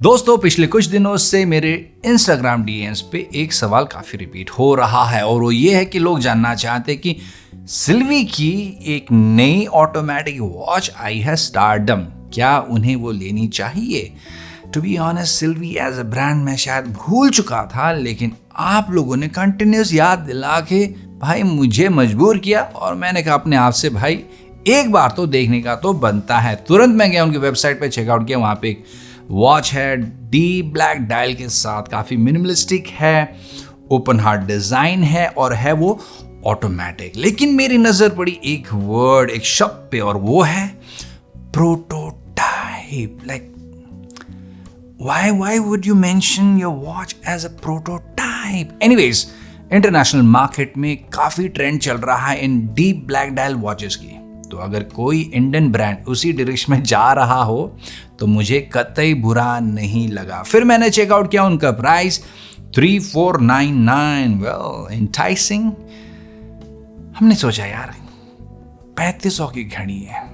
दोस्तों पिछले कुछ दिनों से मेरे इंस्टाग्राम डीएम्स पे एक सवाल काफी रिपीट हो रहा है और वो ये है कि लोग जानना चाहते हैं कि सिल्वी की एक नई ऑटोमेटिक वॉच आई है स्टारडम, क्या उन्हें वो लेनी चाहिए। To be honest Sylvi as a brand मैं शायद भूल चुका था, लेकिन आप लोगों ने कंटिन्यूस याद दिला के भाई मुझे मजबूर किया और मैंने कहा अपने आप से भाई एक बार तो देखने का तो बनता है। तुरंत मैं गया उनकी वेबसाइट पे चेकआउट किया, वहाँ पे एक वॉच है डी ब्लैक डायल के साथ, काफ़ी मिनिमलिस्टिक है, ओपन हार्ट डिज़ाइन है और है वो ऑटोमेटिक। लेकिन मेरी नज़र पड़ी एक वर्ड, एक शब्द पे और वो है prototype. Like why would you mention your watch as a prototype? Anyways, international market में काफ़ी ट्रेंड चल रहा है इन डीप ब्लैक डायल वॉचेस की, तो अगर कोई इंडियन ब्रांड उसी डायरेक्शन में जा रहा हो तो मुझे कतई बुरा नहीं लगा। फिर मैंने चेकआउट किया, उनका प्राइस 3499, वेल एंटाइसिंग। हमने सोचा यार 3500 की घड़ी है,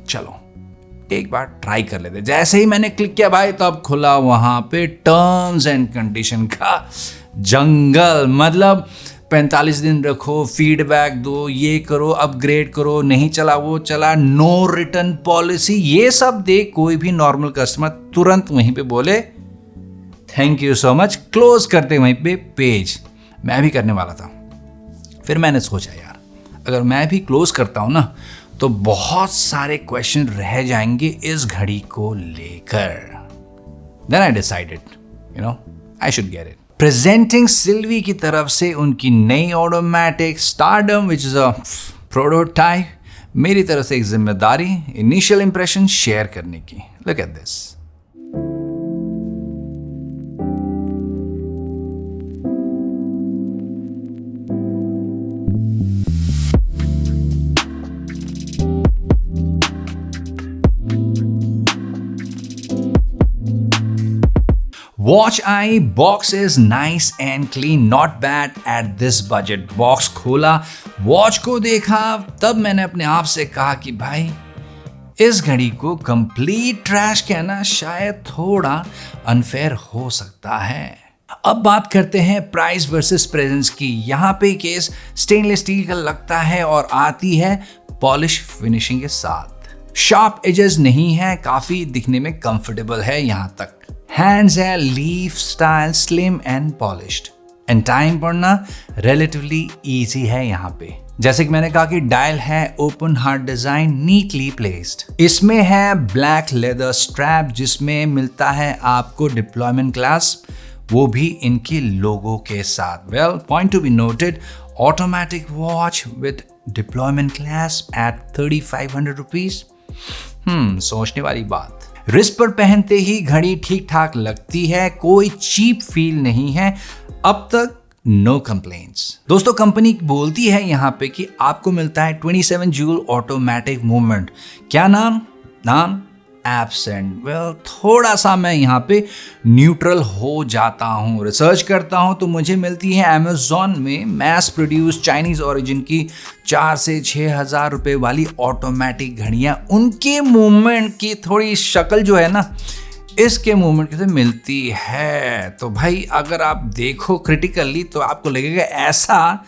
चलो एक बार ट्राई कर लेते। जैसे ही मैंने क्लिक किया भाई तब खुला वहां पे टर्म्स एंड कंडीशन का जंगल। मतलब 45 दिन रखो, फीडबैक दो, ये करो, अपग्रेड करो, नहीं चला वो चला, नो रिटर्न पॉलिसी, ये सब देख कोई भी नॉर्मल कस्टमर तुरंत वहीं पे बोले thank you so much, close करते वहीं पे पेज। मैं भी करने वाला था, फिर मैंने सोचा यार अगर मैं भी क्लोज करता हूं ना तो बहुत सारे क्वेश्चन रह जाएंगे इस घड़ी को लेकर। Then I decided I should get it. Presenting Sylvi की तरफ से उनकी नई automatic stardom which is a prototype, मेरी तरफ से एक जिम्मेदारी इनिशियल इंप्रेशन शेयर करने की। Look at this. Watch Eye box is nice and clean, not bad at this budget. Box खोला, वॉच को देखा, तब मैंने अपने आप से कहा कि भाई इस घड़ी को कंप्लीट ट्रैश कहना शायद थोड़ा अनफेयर हो सकता है। अब बात करते हैं प्राइस वर्सेस प्रेजेंस की। यहाँ पे केस स्टेनलेस स्टील का लगता है और आती है पॉलिश फिनिशिंग के साथ। शार्प एजेस नहीं है, काफी दिखने में कंफर्टेबल है। यहाँ तक हैंड्स है leaf style, slim and polished, and time पढ़ना रिलेटिवली इजी है यहाँ पे। जैसे कि मैंने कहा कि डायल है open heart design, neatly placed. इसमें है ब्लैक लेदर स्ट्रैप जिसमें मिलता है आपको डिप्लॉयमेंट क्लास, वो भी इनके लोगो के साथ। Well point to be noted, automatic watch with deployment clasp at 3500 rupees. सोचने वाली बात। रिस्ट पर पहनते ही घड़ी ठीक ठाक लगती है, कोई चीप फील नहीं है, अब तक नो कंप्लेंट्स। दोस्तों कंपनी बोलती है यहाँ पे कि आपको मिलता है 27 जूल ऑटोमेटिक मूवमेंट। क्या नाम एब्सेंट। वेल थोड़ा सा मैं यहाँ पे न्यूट्रल हो जाता हूँ। रिसर्च करता हूँ तो मुझे मिलती है अमेजोन में मैस प्रोड्यूस चाइनीज ओरिजिन की 4 से 6 हज़ार रुपये वाली ऑटोमेटिक घड़ियाँ। उनके मूवमेंट की थोड़ी शक्ल जो है ना इसके मूवमेंट से मिलती है। तो भाई अगर आप देखो क्रिटिकली तो आपको लगेगा ऐसा,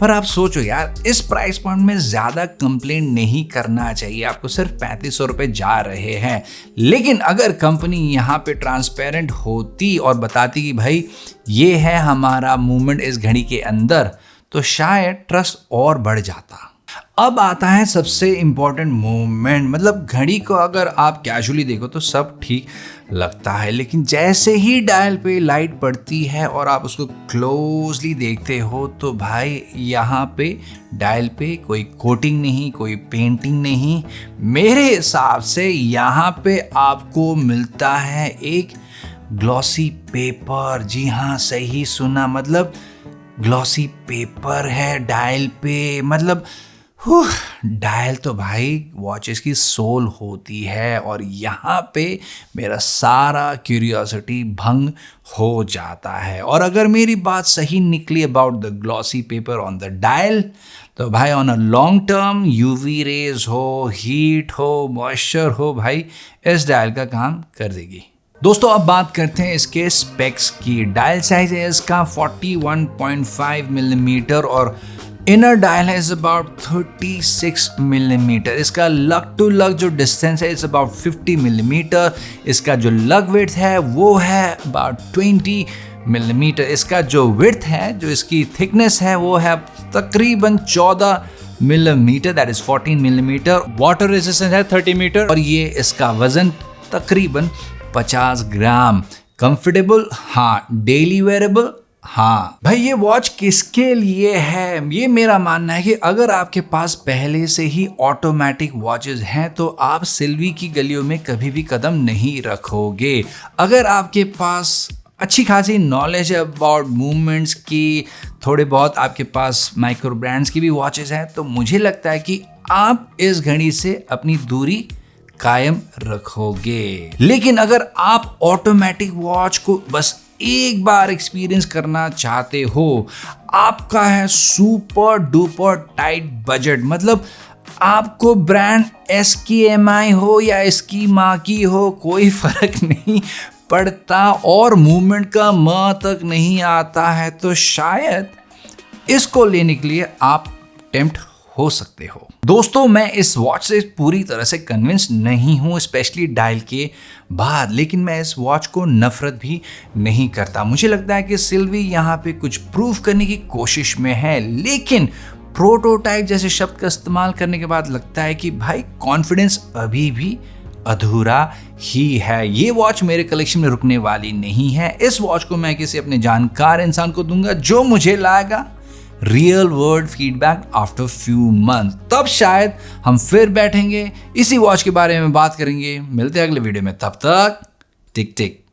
पर आप सोचो यार इस प्राइस पॉइंट में ज़्यादा कंप्लेंट नहीं करना चाहिए। आपको सिर्फ 3500 रुपये जा रहे हैं। लेकिन अगर कंपनी यहाँ पे ट्रांसपेरेंट होती और बताती कि भाई ये है हमारा मूवमेंट इस घड़ी के अंदर, तो शायद ट्रस्ट और बढ़ जाता। अब आता है सबसे इंपॉर्टेंट मूवमेंट। मतलब घड़ी को अगर आप कैजुअली देखो तो सब ठीक लगता है, लेकिन जैसे ही डायल पे लाइट पड़ती है और आप उसको क्लोजली देखते हो तो भाई यहाँ पे डायल पे कोई कोटिंग नहीं, कोई पेंटिंग नहीं। मेरे हिसाब से यहाँ पे आपको मिलता है एक ग्लॉसी पेपर। जी हाँ सही सुना, मतलब ग्लॉसी पेपर है डायल पे। मतलब डायल तो भाई वॉचेस की सोल होती है और यहाँ पे मेरा सारा क्यूरियोसिटी भंग हो जाता है। और अगर मेरी बात सही निकली about the glossy paper on the dial, तो भाई on a long term UV rays हो, हीट हो, मॉइस्चर हो, भाई इस डायल का काम कर देगी। दोस्तों अब बात करते हैं इसके स्पेक्स की। डायल साइज है इसका 41.5 मिलीमीटर और इनर डायल है इज अबाउट 36 मिलीमीटर। इसका लग टू लग जो डिस्टेंस है इज अबाउट 50 मिलीमीटर। इसका जो लग विड्थ है वो है अबाउट 20 मिलीमीटर। इसका जो विड्थ है, जो इसकी थिकनेस है वो है तकरीबन 14 millimetre, that is 14 millimetre. Water resistance है 30 मीटर और ये इसका वजन तकरीबन 50 ग्राम। कंफर्टेबल, हाँ। डेली वेयरेबल, हाँ। भाई ये वॉच किसके लिए है? ये मेरा मानना है कि अगर आपके पास पहले से ही ऑटोमेटिक वॉचेस हैं तो आप सिल्वी की गलियों में कभी भी कदम नहीं रखोगे। अगर आपके पास अच्छी खासी नॉलेज है अबाउट मूवमेंट्स की, थोड़े बहुत आपके पास माइक्रो ब्रांड्स की भी वॉचेस हैं, तो मुझे लगता है कि आप इस घड़ी से अपनी दूरी कायम रखोगे। लेकिन अगर आप ऑटोमेटिक वॉच को बस एक बार एक्सपीरियंस करना चाहते हो, आपका है सुपर डुपर टाइट बजट, मतलब आपको ब्रांड SKMI हो या इसकी माँ की हो कोई फर्क नहीं पड़ता और मूवमेंट का म तक नहीं आता है, तो शायद इसको लेने के लिए आप टेम्प्ट हो सकते हो। दोस्तों मैं इस वॉच से पूरी तरह से कन्विंस नहीं हूं, स्पेशली डायल के बाद, लेकिन मैं इस वॉच को नफरत भी नहीं करता। मुझे लगता है कि सिल्वी यहाँ पे कुछ प्रूव करने की कोशिश में है, लेकिन प्रोटोटाइप जैसे शब्द का इस्तेमाल करने के बाद लगता है कि भाई कॉन्फिडेंस अभी भी अधूरा ही है। ये वॉच मेरे कलेक्शन में रुकने वाली नहीं है। इस वॉच को मैं किसी अपने जानकार इंसान को दूंगा जो मुझे लाएगा real world feedback after few month. तब शायद हम फिर बैठेंगे इसी वॉच के बारे में बात करेंगे। मिलते हैं अगले वीडियो में, तब तक टिक टिक।